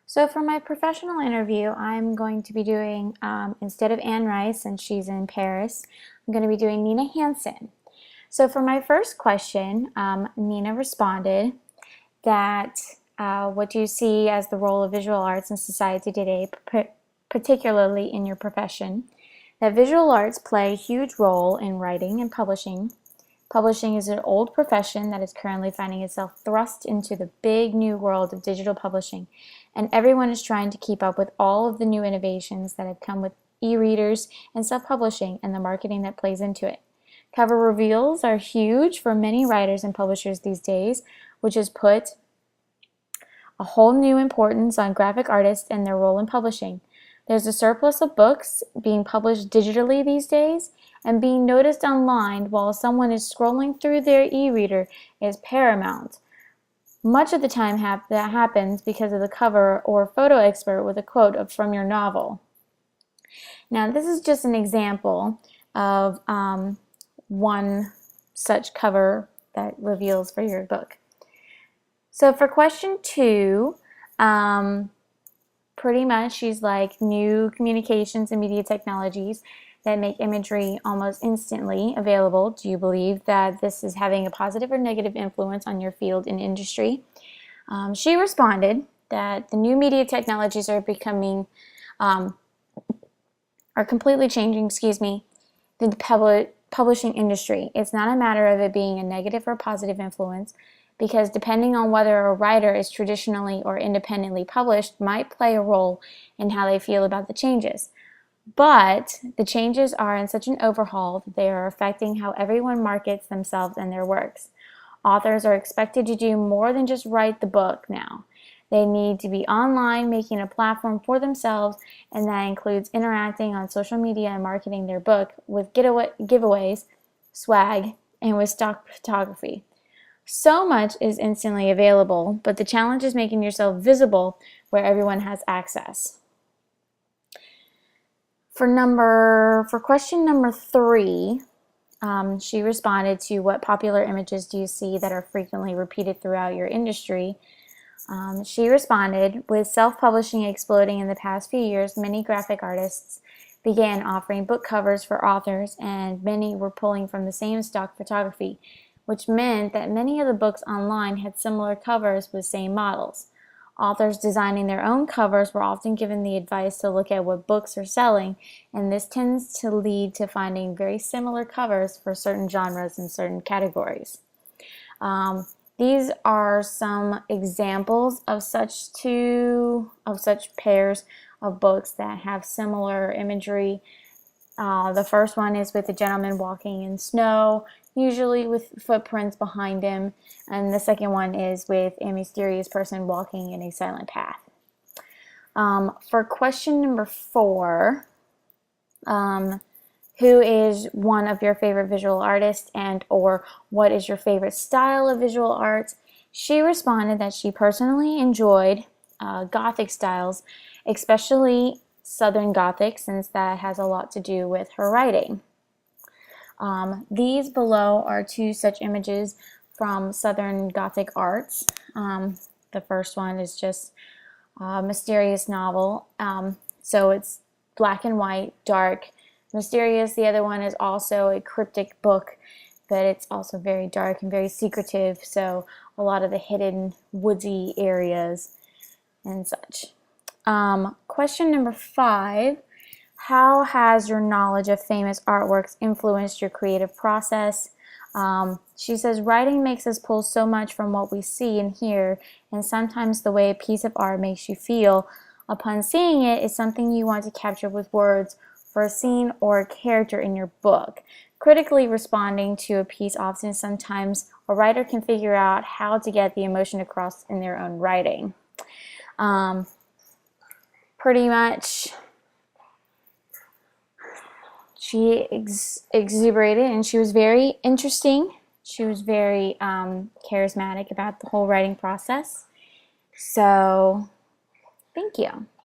So for my professional interview, I'm going to be doing, instead of Anne Rice, since she's in Paris, I'm going to be doing Nina Hansen. So for my first question, Nina responded that what do you see as the role of visual arts in society today, particularly in your profession? That visual arts play a huge role in writing and publishing. Publishing is an old profession that is currently finding itself thrust into the big new world of digital publishing, and everyone is trying to keep up with all of the new innovations that have come with e-readers and self-publishing and the marketing that plays into it. Cover reveals are huge for many writers and publishers these days, which has put a whole new importance on graphic artists and their role in publishing. There's a surplus of books being published digitally these days, and being noticed online while someone is scrolling through their e-reader is paramount. Much of the time that happens because of the cover or photo expert with a quote from your novel. Now, this is just an example of one such cover that reveals for your book. So for question 2, pretty much she's like new communications and media technologies that make imagery almost instantly available. Do you believe that this is having a positive or negative influence on your field and industry? She responded that the new media technologies are completely changing, the publishing industry. It's not a matter of it being a negative or positive influence, because depending on whether a writer is traditionally or independently published might play a role in how they feel about the changes. But the changes are in such an overhaul that they are affecting how everyone markets themselves and their works. Authors are expected to do more than just write the book now. They need to be online, making a platform for themselves, and that includes interacting on social media and marketing their book with giveaways, swag, and with stock photography. So much is instantly available, but the challenge is making yourself visible where everyone has access. For question number 3, she responded to what popular images do you see that are frequently repeated throughout your industry? She responded, with self-publishing exploding in the past few years, many graphic artists began offering book covers for authors, and many were pulling from the same stock photography, which meant that many of the books online had similar covers with same models. Authors designing their own covers were often given the advice to look at what books are selling, and this tends to lead to finding very similar covers for certain genres and certain categories. These are some examples of such pairs of books that have similar imagery. The first one is with a gentleman walking in snow, usually with footprints behind him, and the second one is with a mysterious person walking in a silent path. For question number 4, who is one of your favorite visual artists, and or what is your favorite style of visual arts? She responded that she personally enjoyed Gothic styles, especially Southern Gothic, since that has a lot to do with her writing. These below are 2 such images from Southern Gothic arts. The first one is just a mysterious novel, so it's black and white, dark, mysterious. The other one is also a cryptic book, but it's also very dark and very secretive, so a lot of the hidden woodsy areas and such. Question number 5, how has your knowledge of famous artworks influenced your creative process? She says, writing makes us pull so much from what we see and hear, and sometimes the way a piece of art makes you feel upon seeing it is something you want to capture with words for a scene or a character in your book. Critically responding to a piece, often sometimes a writer can figure out how to get the emotion across in their own writing. Pretty much she exuberated, and she was very interesting. She was very charismatic about the whole writing process. So, thank you.